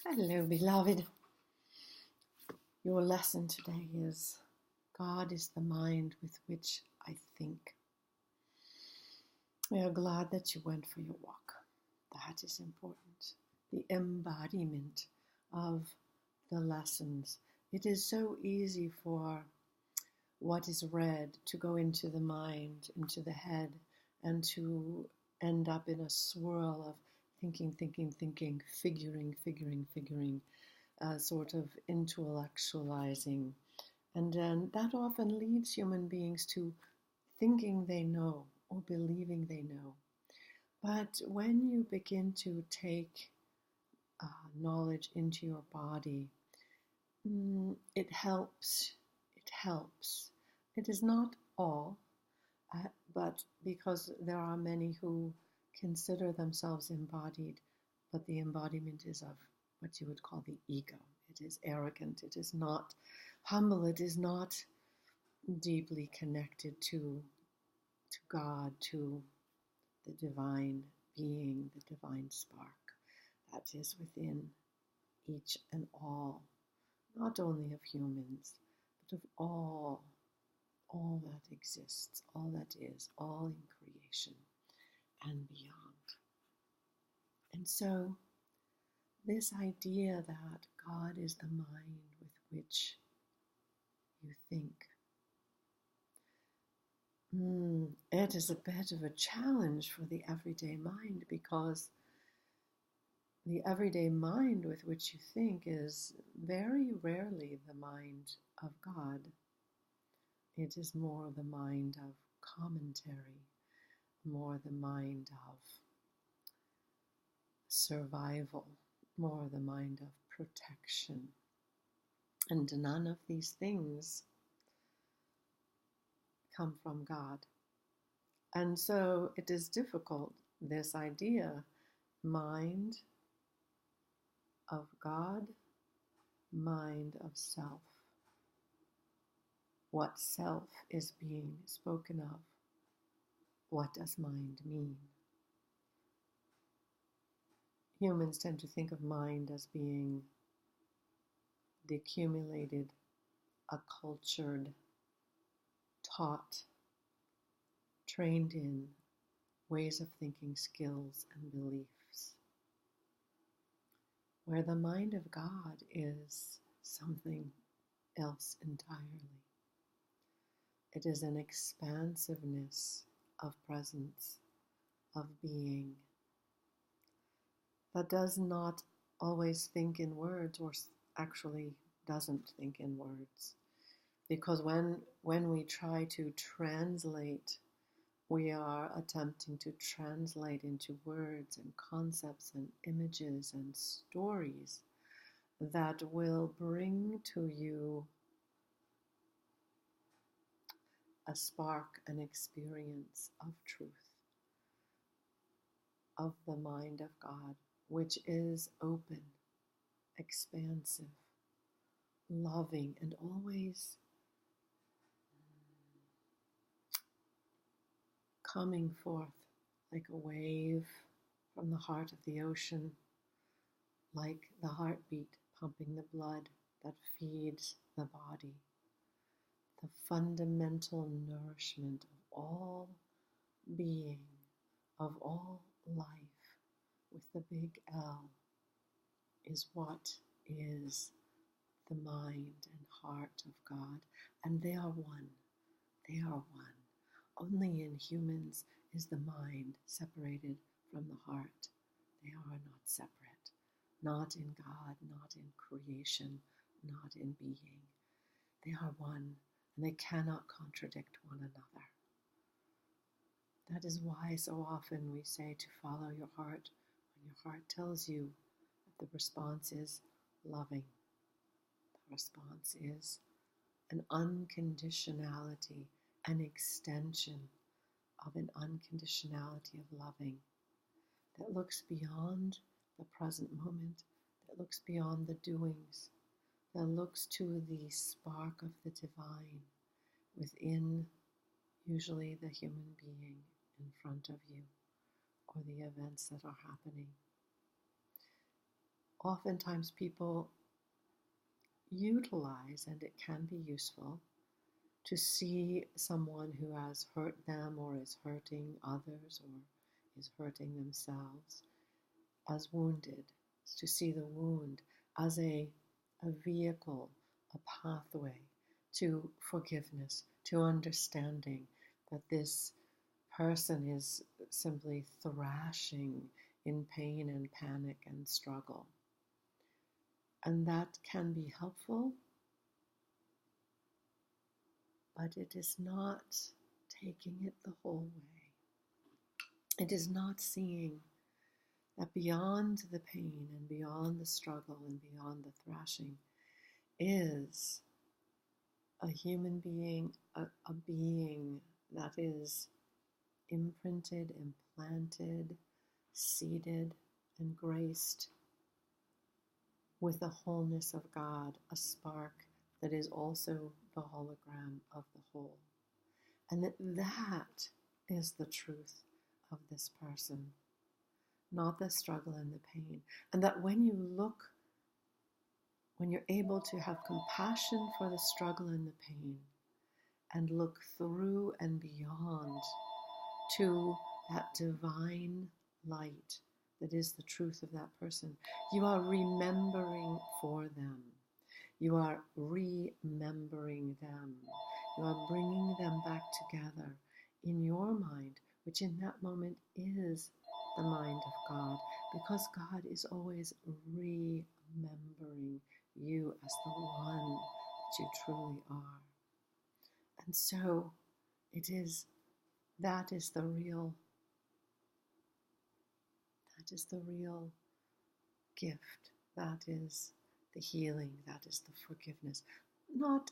Hello, beloved. Your lesson today is God is the mind with which I think. We are glad that you went for your walk. That is important. The embodiment of the lessons. It is so easy for what is read to go into the mind, into the head, and to end up in a swirl of thinking, figuring, sort of intellectualizing. And then that often leads human beings to thinking they know or believing they know. But when you begin to take knowledge into your body, it helps. It helps. It is not all, but because there are many who consider themselves embodied, but the embodiment is of what you would call the ego. It is arrogant. It is not humble. It is not deeply connected to God, to the divine being, the divine spark that is within each and all, not only of humans, but of all that exists, all that is, all in creation and beyond. And so, this idea that God is the mind with which you think, it is a bit of a challenge for the everyday mind, because the everyday mind with which you think is very rarely the mind of God. It is more the mind of commentary, more the mind of survival, more the mind of protection. And none of these things come from God. And so it is difficult, this idea, mind of God, mind of self. What self is being spoken of? What does mind mean? Humans tend to think of mind as being the accumulated, acculturated, taught, trained in ways of thinking, skills, and beliefs. Where the mind of God is something else entirely. It is an expansiveness of presence, of being, that does not always think in words, or actually doesn't think in words. Because when we try to translate, we are attempting to translate into words and concepts and images and stories that will bring to you a spark, an experience of truth, of the mind of God, which is open, expansive, loving, and always coming forth like a wave from the heart of the ocean, like the heartbeat pumping the blood that feeds the body, the fundamental nourishment of all being, of all life, with the big L, is what is the mind and heart of God. And they are one. They are one. Only in humans is the mind separated from the heart. They are not separate. Not in God, not in creation, not in being. They are one, and they cannot contradict one another. That is why so often we say to follow your heart when your heart tells you that the response is loving. The response is an unconditionality, an extension of an unconditionality of loving that looks beyond the present moment, that looks beyond the doings, that looks to the spark of the divine within, usually, the human being in front of you, or the events that are happening. oftentimes people utilize, and it can be useful, to see someone who has hurt them or is hurting others or is hurting themselves as wounded, to see the wound as a vehicle, a pathway to forgiveness, to understanding that this person is simply thrashing in pain and panic and struggle. And that can be helpful, but it is not taking it the whole way. It is not seeing that beyond the pain and beyond the struggle and beyond the thrashing is a human being, a being that is imprinted, implanted, seated, and graced with the wholeness of God, a spark that is also the hologram of the whole. And that is the truth of this person, not the struggle and the pain. And that when you're able to have compassion for the struggle and the pain and look through and beyond to that divine light that is the truth of that person, you are remembering for them. You are remembering them. You are bringing them back together in your mind, which in that moment is the mind of God, because God is always remembering you as the one that you truly are. And so that is the real gift. That is the healing. That is the forgiveness. Not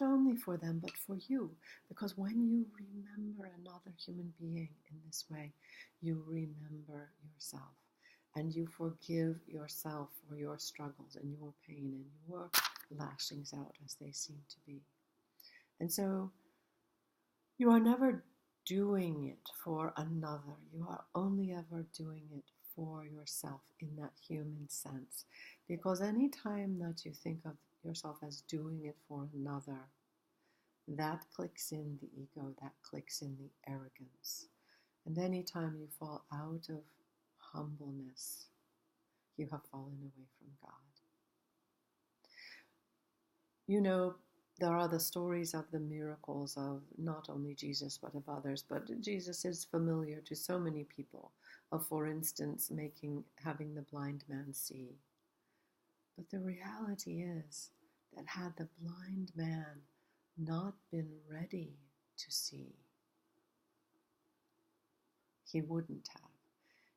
only for them, but for you. Because when you remember another human being in this way, you remember yourself. And you forgive yourself for your struggles and your pain and your lashings out as they seem to be. And so you are never doing it for another. You are only ever doing it for yourself in that human sense. Because any time that you think of yourself as doing it for another, that clicks in the ego, that clicks in the arrogance. And any time you fall out of humbleness, you have fallen away from God. You know, there are the stories of the miracles of not only Jesus, but of others. But Jesus is familiar to so many people, of, for instance, having the blind man see. But the reality is that had the blind man not been ready to see, he wouldn't have.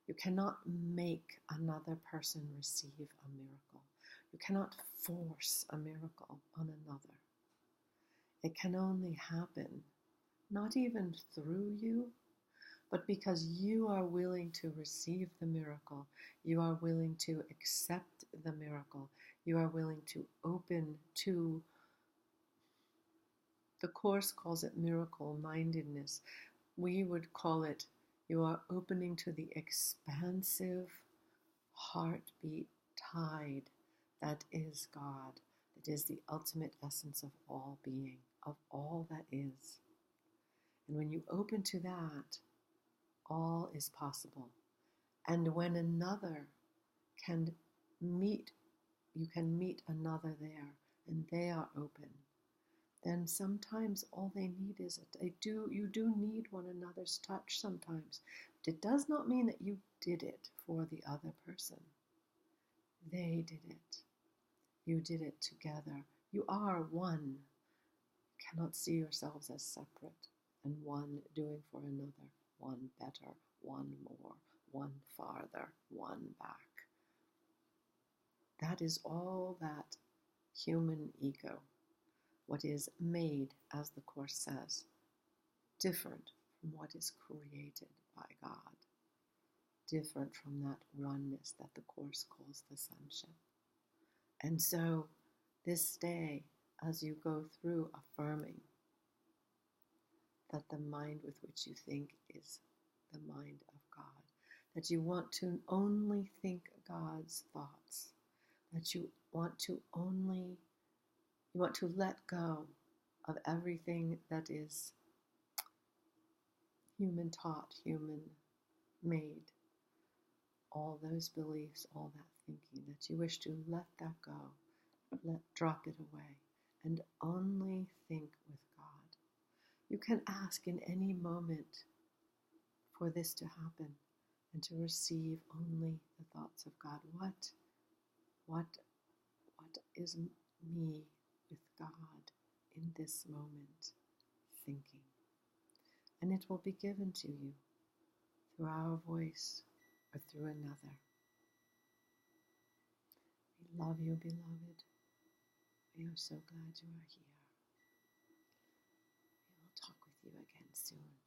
You cannot make another person receive a miracle. You cannot force a miracle on another. It can only happen, not even through you, but because you are willing to receive the miracle, you are willing to accept the miracle, you are willing to open to, the Course calls it miracle mindedness. We would call it, you are opening to the expansive heartbeat tide that is God, that is the ultimate essence of all being, of all that is. And when you open to that, all is possible. And when another can meet, you can meet another there, and they are open, then sometimes all they need is you do need one another's touch sometimes. But it does not mean that you did it for the other person. They did it. You did it together. You are one. You cannot see yourselves as separate, and one doing for another, one better, one more, one farther, one back. That is all that human ego, what is made, as the Course says, different from what is created by God, different from that oneness that the Course calls the sonship. And so this day, as you go through affirming that the mind with which you think is the mind of God, that you want to only think God's thoughts, that you want to let go of everything that is human taught, human made, all those beliefs, all that thinking, that you wish to let that go, drop it away, and only think with God. You can ask in any moment for this to happen and to receive only the thoughts of God. What is me with God in this moment thinking? And it will be given to you through our voice or through another. We love you, beloved. We are so glad you are here. We will talk with you again soon.